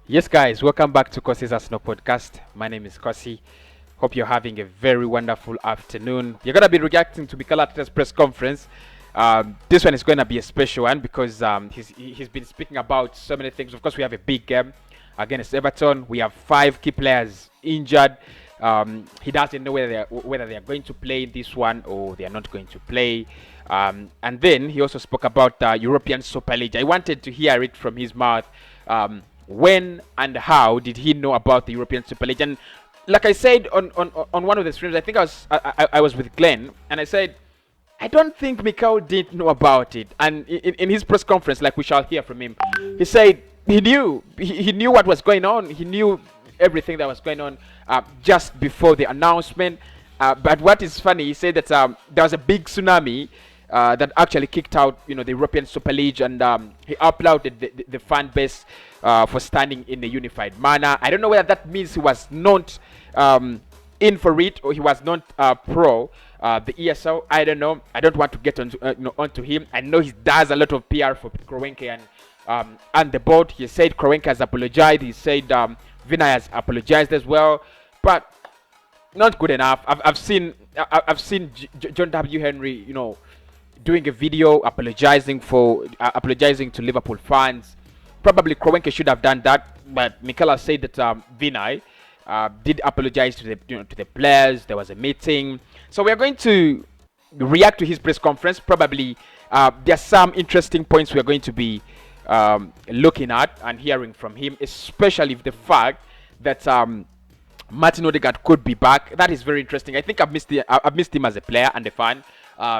Yes, guys, welcome back to Kosi's Arsenal podcast. My name is Kosi. Hope you're having a very wonderful afternoon. You're going to be reacting to Mikel Arteta's press conference. This one is going to be a special one because he's been speaking about so many things. Of course, we have a big game against Everton. We have 5 key players injured. He doesn't know whether they are going to play this one or they are not going to play. And then he also spoke about European Super League. I wanted to hear it from his mouth. When and how did he know about the European Super League? And like I said on one of the streams, I think I was with Glenn, and I said I don't think Mikel didn't know about it. And in his press conference, like we shall hear from him, he said he knew he knew what was going on. He knew everything that was going on just before the announcement. But what is funny, he said that there was a big tsunami that actually kicked out, the European Super League, and he applauded the fan base for standing in a unified manner. I don't know whether that means he was not in for it or he was not pro the ESL. I don't know. I don't want to get onto him. I know he does a lot of PR for KROENKE and the board. He said KROENKE has apologized. He said Vinay has apologized as well, but not good enough. I've seen John W. Henry, doing a video apologizing to Liverpool fans. Probably KROENKE should have done that, but Mikel has said that Vinay did apologize to the players. There was a meeting, so we are going to react to his press conference. Probably there are some interesting points we are going to be looking at and hearing from him, especially the fact that Martin Odegaard could be back. That is very interesting. I think I've missed him as a player and a fan.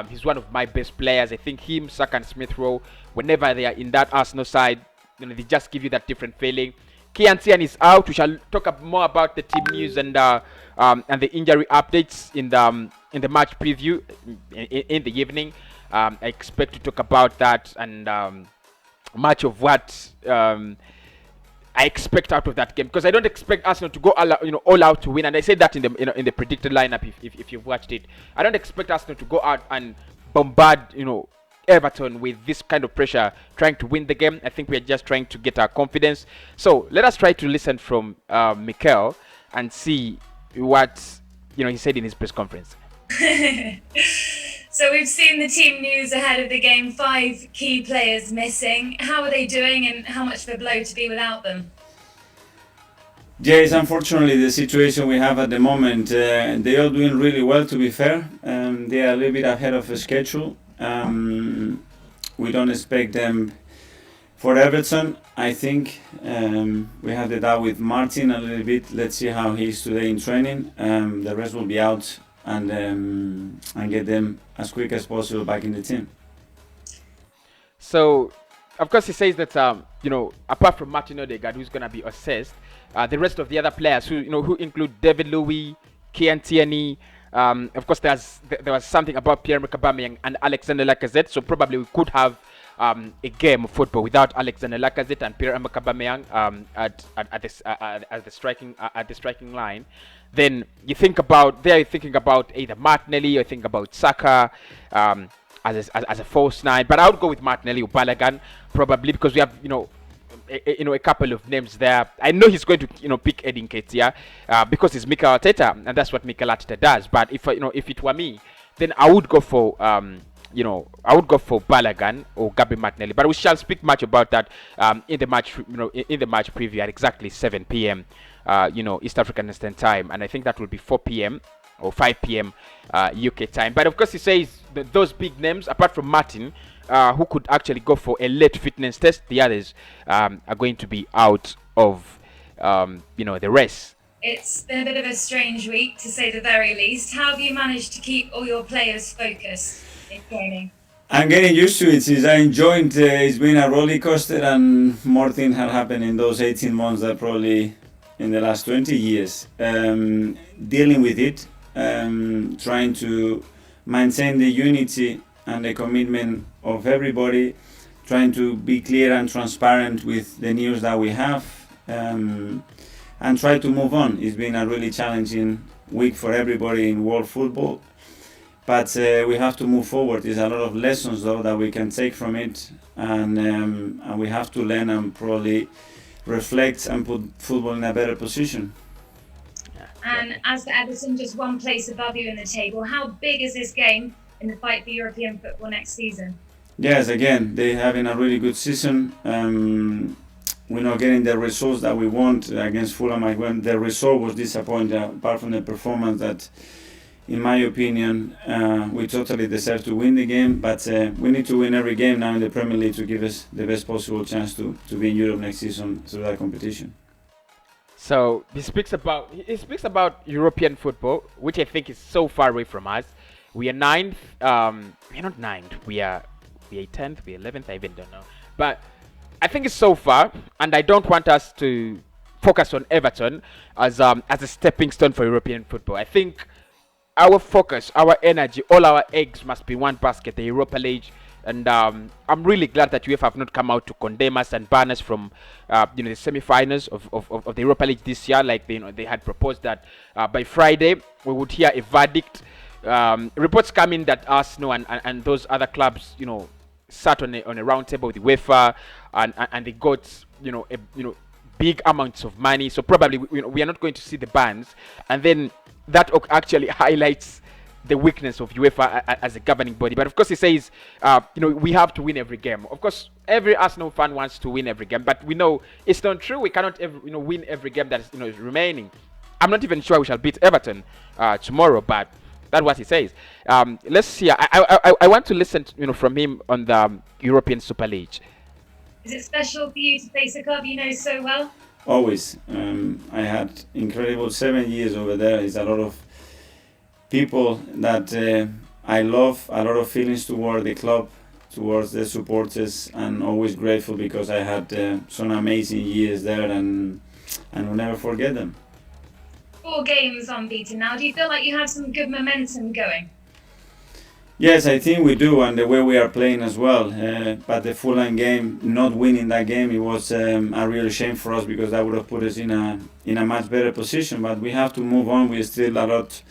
He's one of my best players. I think him, Saka, and Smith Rowe, whenever they are in that Arsenal side, they just give you that different feeling. Kieran is out. We shall talk more about the team news and the injury updates in the match preview in the evening. I expect to talk about that and much of what I expect out of that game, because I don't expect Arsenal to go all out to win. And I said that in the predicted lineup. If you've watched it, I don't expect Arsenal to go out and bombard Everton with this kind of pressure, trying to win the game. I think we are just trying to get our confidence. So let us try to listen from Mikel and see what he said in his press conference. So we've seen the team news ahead of the game. 5 key players missing. How are they doing, and how much of a blow to be without them? Yes, unfortunately, the situation we have at the moment, they are doing really well, to be fair. They are a little bit ahead of the schedule. We don't expect them for Everton. I think we have the doubt with Martin a little bit. Let's see how he is today in training. The rest will be out and get them as quick as possible back in the team. So, of course, he says that apart from Martin Odegaard, who's going to be assessed, the rest of the other players who include David Louis, Tierney. Of course, there was something about pierre-emerick Aubameyang and Alexander Lacazette. So probably we could have a game of football without Alexander Lacazette and pierre-emerick Aubameyang at the striking line. Then you're thinking about either Martinelli or think about Saka as a false 9. But I would go with Martinelli or Bellerin probably, because we have a couple of names there. I know he's going to pick Eddie Nketiah because he's Mikel Arteta, and that's what Mikel Arteta does. But if it were me, then I would go for Bellerin or Gabi Martinelli. But we shall speak much about that in the match preview at exactly 7 p.m. East African Standard Time, and I think that will be 4 p.m. or 5 p.m. UK time. But of course, he says that those big names, apart from Martin, who could actually go for a late fitness test, the others are going to be out of the race. It's been a bit of a strange week, to say the very least. How have you managed to keep all your players focused in training? I'm getting used to it. Since I joined, it's been a roller coaster, and more things have happened in those 18 months than probably in the last 20 years. Dealing with it, trying to maintain the unity and the commitment of everybody, trying to be clear and transparent with the news that we have, and try to move on. It's been a really challenging week for everybody in world football, but we have to move forward. There's a lot of lessons though that we can take from it, and we have to learn and probably reflects and put football in a better position. And as for Everton, just one place above you in the table, how big is this game in the fight for European football next season? Yes, again, they're having a really good season. We're not getting the results that we want against Fulham. When the result was disappointing, apart from the performance that, in my opinion, we totally deserve to win the game. But we need to win every game now in the Premier League to give us the best possible chance to be in Europe next season through that competition. So he speaks about European football, which I think is so far away from us. We are ninth. We're not ninth. We are 10th. We are 11th. I even don't know. But I think it's so far, and I don't want us to focus on Everton as a stepping stone for European football. I think our focus, our energy, all our eggs must be one basket, the Europa League. And I'm really glad that UEFA have not come out to condemn us and ban us from the semi-finals of the Europa League this year. Like they had proposed that by Friday we would hear a verdict. Reports come in that Arsenal and those other clubs, sat on a round table with UEFA and they got big amounts of money. So probably we are not going to see the bans, and then that actually highlights the weakness of UEFA as a governing body. But of course, he says, we have to win every game. Of course, every Arsenal fan wants to win every game, but we know it's not true. We cannot win every game that is remaining. I'm not even sure we shall beat Everton tomorrow, but that's what he says. Let's see. I want to listen from him on the European Super League. Is it special for you to face a club you know so well? Always. I had incredible 7 years over there. It's a lot of people that I love, a lot of feelings toward the club, towards the supporters, and always grateful because I had some amazing years there and will never forget them. 4 games unbeaten now. Do you feel like you have some good momentum going? Yes, I think we do, and the way we are playing as well. But the Fulham game, not winning that game, it was a real shame for us because that would have put us in a much better position. But we have to move on. We still a lot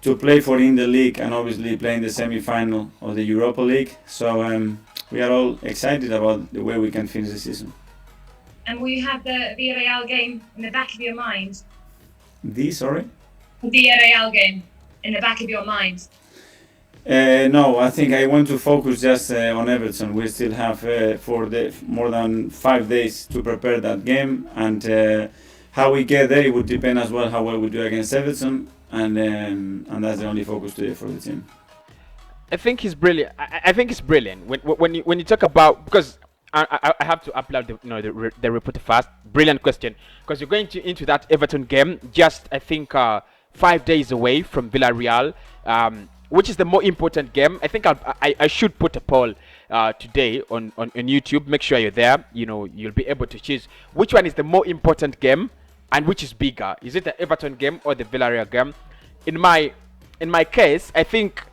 to play for in the league, and obviously playing the semi-final of the Europa League. So we are all excited about the way we can finish the season. And will you have the Villarreal game in the back of your mind? The Villarreal game in the back of your mind? No, I think I want to focus just on Everton. We still have more than 5 days to prepare that game, and how we get there, it would depend as well how well we do against Everton, and that's the only focus today for the team. I think he's brilliant. I think it's brilliant when you talk about, because I have to upload the report fast. Brilliant question, because you're going into that Everton game just I think 5 days away from Villarreal. Which is the more important game? I think I should put a poll today on YouTube. Make sure you're there. You'll be able to choose which one is the more important game and which is bigger. Is it the Everton game or the Villarreal game? In my case, I think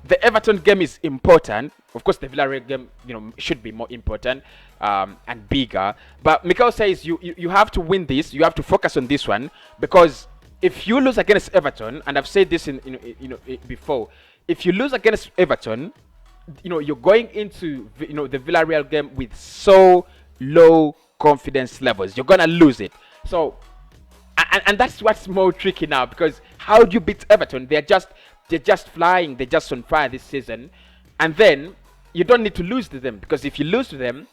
the Everton game is important. Of course, the Villarreal game should be more important and bigger. But Mikel says you have to win this. You have to focus on this one, because if you lose against Everton, and I've said this before. If you lose against Everton, you're going into the Villarreal game with so low confidence levels. You're gonna lose it. So, and that's what's more tricky now, because how do you beat Everton? They're just flying. They're just on fire this season, and then you don't need to lose to them, because if you lose to them,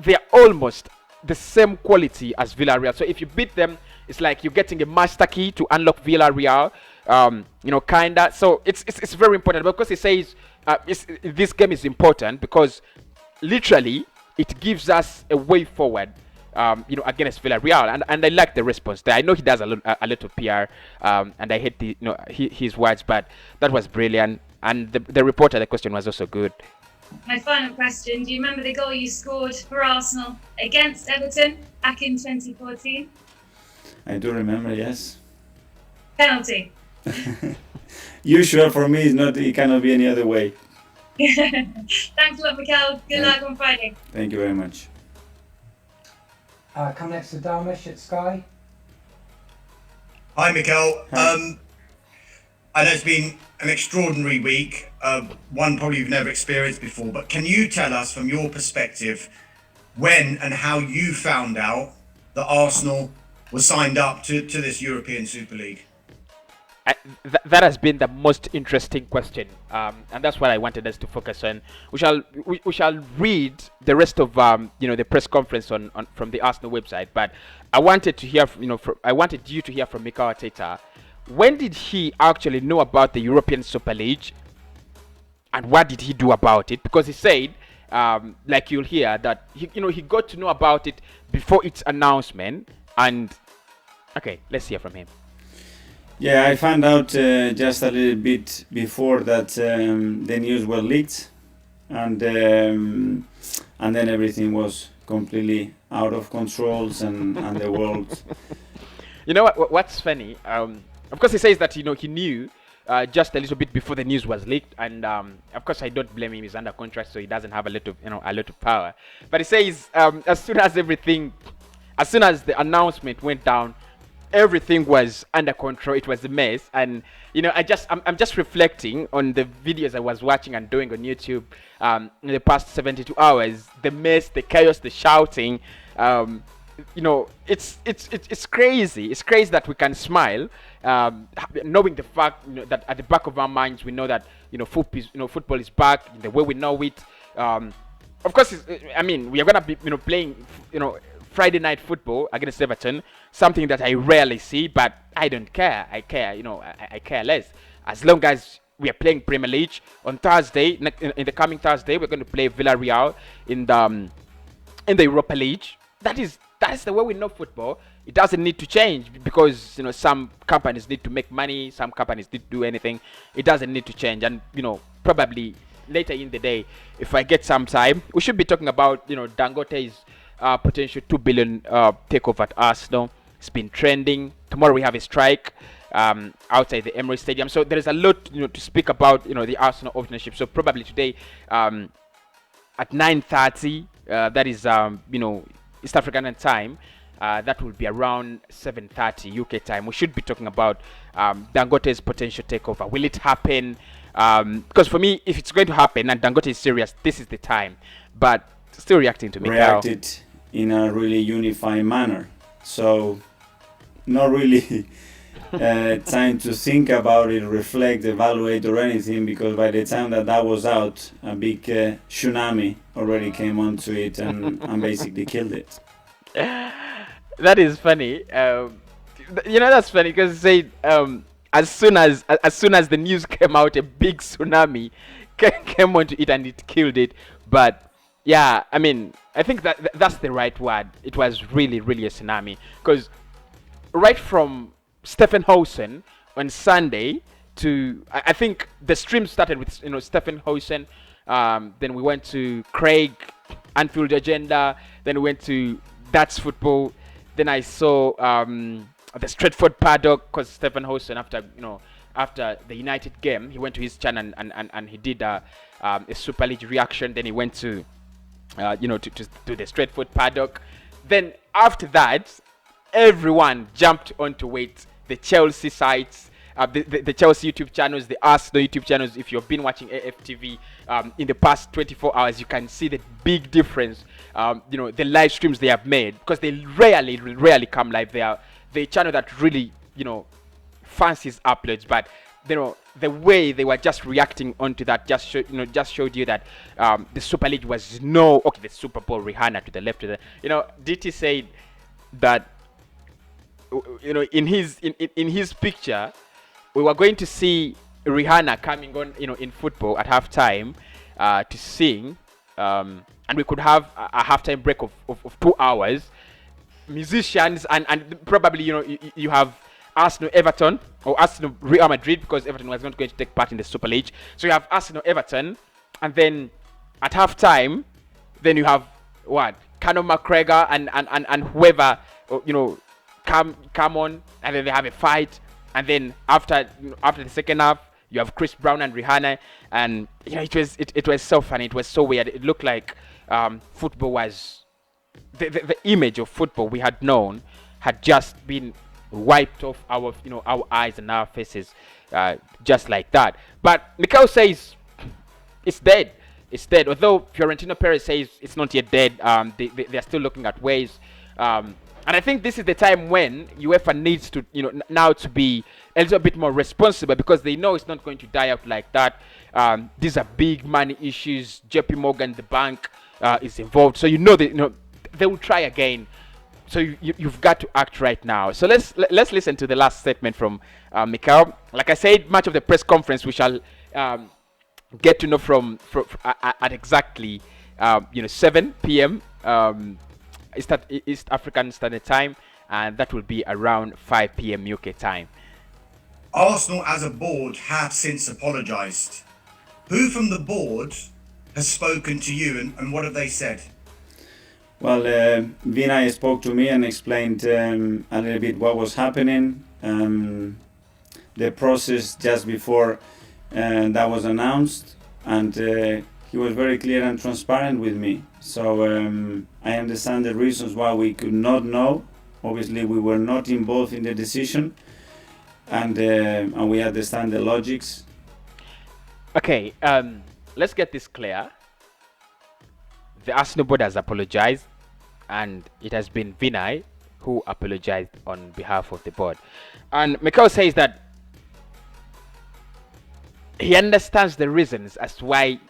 they're almost the same quality as Villarreal. So if you beat them, it's like you're getting a master key to unlock Villarreal. Kinda. So it's very important, because he says this game is important because literally it gives us a way forward, against Villarreal, and I like the response there. I know he does a lot of PR, and I hate his words, but that was brilliant, and the reporter, the question was also good. My final question: do you remember the goal you scored for Arsenal against Everton back in 2014? I do remember, yes. Penalty. Usual for me is not. It cannot be any other way. Thanks a lot, Mikel. Good luck on Friday. Thank you very much. Come next to Dalmish at Sky. Hi, Mikel. Hi. I know it's been an extraordinary week, one probably you've never experienced before, but can you tell us from your perspective when and how you found out that Arsenal were signed up to this European Super League? That has been the most interesting question, and that's what I wanted us to focus on. We shall read the rest of the press conference on from the Arsenal website, but I wanted to hear I wanted you to hear from Mikel Arteta. When did he actually know about the European Super League, and what did he do about it? Because he said, like you'll hear, that he got to know about it before its announcement. And okay, let's hear from him. Yeah, I found out just a little bit before that the news was leaked, and then everything was completely out of controls, and the world. You know what's funny? Of course, he says that he knew just a little bit before the news was leaked, and of course I don't blame him. He's under contract, so he doesn't have a lot of power. But he says as soon as the announcement went down, everything was under control. It was a mess, and I'm just reflecting on the videos I was watching and doing on YouTube in the past 72 hours. The mess, the chaos, the shouting. It's crazy. It's crazy that we can smile, knowing the fact that at the back of our minds we know that football is back the way we know it. Of course, we are gonna be playing Friday night football against Everton, something that I rarely see, but I don't care. I care less. As long as we are playing Premier League on Thursday, in the coming Thursday, we're going to play Villarreal in the Europa League. That is the way we know football. It doesn't need to change because some companies need to make money, some companies need to do anything. It doesn't need to change, and probably later in the day, if I get some time, we should be talking about Dangote's potential 2 billion takeover at Arsenal. It's been trending. Tomorrow we have a strike outside the Emirates Stadium. So there is a lot to speak about the Arsenal ownership. So probably today at 9:30, that is East African time. That will be around 7:30 UK time. We should be talking about Dangote's potential takeover. Will it happen? Because for me, if it's going to happen and Dangote is serious, this is the time. But still reacting to me. Reacted in a really unified manner. So not really time to think about it, reflect, evaluate or anything, because by the time that was out, a big tsunami already came onto it and basically killed it. That is funny. That's funny because say as soon as the news came out, a big tsunami came onto it and it killed it. But yeah, I think that's the right word. It was really, really a tsunami, because right from Stephen Housen on Sunday to I think the stream started with Stephen Housen. Then we went to Craig, Anfield Agenda. Then we went to That's Football. Then I saw the Stratford Paddock, because Stephen Housen after the United game, he went to his channel and he did a Super League reaction. Then he went to to the Stratford Paddock. Then after that, everyone jumped onto it. The Chelsea sites, the Chelsea YouTube channels, the Arsenal YouTube channels. If you've been watching AFTV in the past 24 hours, you can see the big difference. The live streams they have made, because they rarely come live. They are the channel that really fancies uploads, but the way they were just reacting onto that just showed you that the Super League was the Super Bowl. Rihanna to the left of the DT said that in his picture we were going to see Rihanna coming on in football at halftime to sing, and we could have a halftime break of 2 hours, musicians, and probably you have Arsenal Everton or Arsenal Real Madrid, because Everton was not going to take part in the Super League. So you have Arsenal Everton, and then at halftime, then you have Conor McGregor and whoever come on, and then they have a fight, and then after the second half, you have Chris Brown and Rihanna, and it was so funny. It was so weird. It looked like football was the image of football we had known had just been wiped off our eyes and our faces, just like that. But Mikel says it's dead. It's dead. Although Florentino Perez says it's not yet dead. They're still looking at ways And I think this is the time when UEFA needs to, now to be a little bit more responsible, because they know it's not going to die out like that. These are big money issues. JP Morgan, the bank, is involved, so that they will try again. So you've got to act right now. So let's listen to the last statement from Mikel. Like I said, much of the press conference we shall get to know from at exactly 7 p.m. East African Standard Time, and that will be around 5 p.m. UK time. Arsenal as a board have since apologised. Who from the board has spoken to you, and what have they said? Well, Vinay spoke to me and explained a little bit what was happening, the process just before that was announced, and he was very clear and transparent with me. So I understand the reasons why we could not know. Obviously, we were not involved in the decision, and we understand the logics. Okay, let's get this clear. The Arsenal board has apologized, and it has been Vinay who apologized on behalf of the board. And Mikel says that he understands the reasons as to why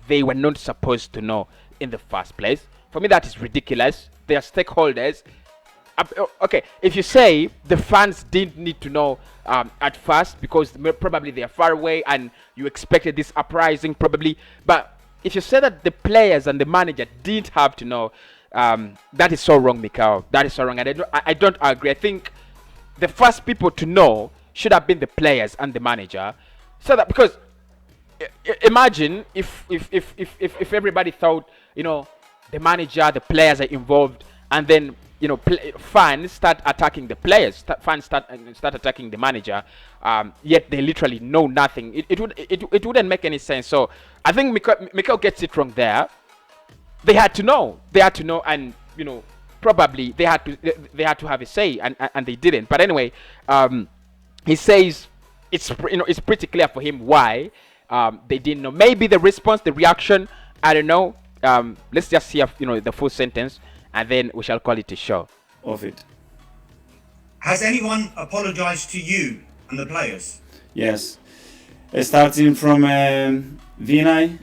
they were not supposed to know in the first place. For me, that is ridiculous. They are stakeholders. Okay, if you say the fans didn't need to know at first because probably they are far away and you expected this uprising probably, but if you say that the players and the manager didn't have to know, that is so wrong, Mikel. That is so wrong, and I don't agree. I think the first people to know should have been the players and the manager, so that, because imagine if everybody thought the manager, the players are involved, and then fans start attacking the players, fans start attacking the manager, yet they literally know nothing. It wouldn't make any sense. So I think Mikel gets it wrong there. They had to know, and probably they had to have a say, and they didn't. But anyway, he says it's pretty clear for him why they didn't know. Maybe the response, the reaction, I don't know. Let's just hear the full sentence, and then we shall call it a show Of it. Has anyone apologised to you and the players? Yes. Starting from Vinay,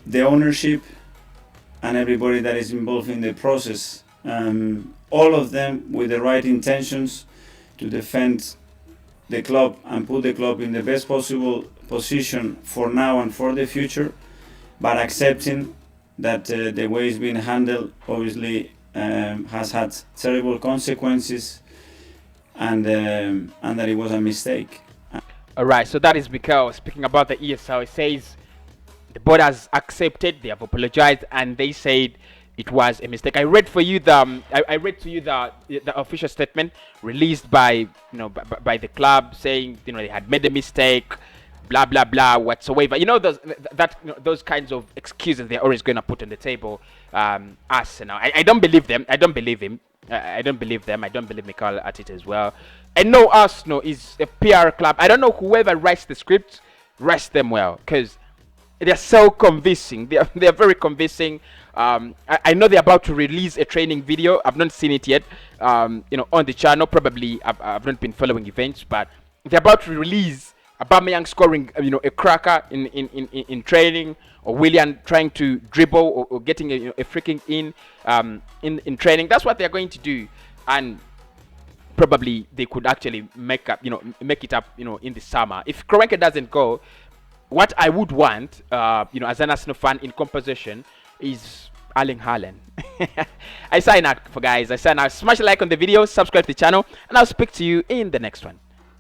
the ownership, and everybody that is involved in the process. All of them with the right intentions to defend the club and put the club in the best possible position for now and for the future, but accepting that the way it's been handled obviously has had terrible consequences, and that it was a mistake. Alright, so that is because, speaking about the ESL, it says the board has accepted, they have apologized, and they said it was a mistake. I read to you the official statement released by by the club, saying they had made a mistake, blah blah blah whatsoever. Those kinds of excuses they're always going to put on the table. Arsenal, I don't believe them. I don't believe him. I don't believe them. I don't believe Mikel ARTETA as well. I know Arsenal is a PR club. I don't know whoever writes the script writes them well, because they're so convincing. They're very convincing. I know they're about to release a training video. I've not seen it yet. On the channel. Probably I've not been following events, but they're about to release aubameyang scoring a cracker in training, or Willian trying to dribble, or getting a free kick in training. That's what they're going to do, and probably they could actually make it up in the summer. If KROENKE doesn't go, what I would want as an Arsenal fan in composition is Erling Haaland. I sign out, guys. I sign out. Smash a like on the video, subscribe to the channel, and I'll speak to you in the next one.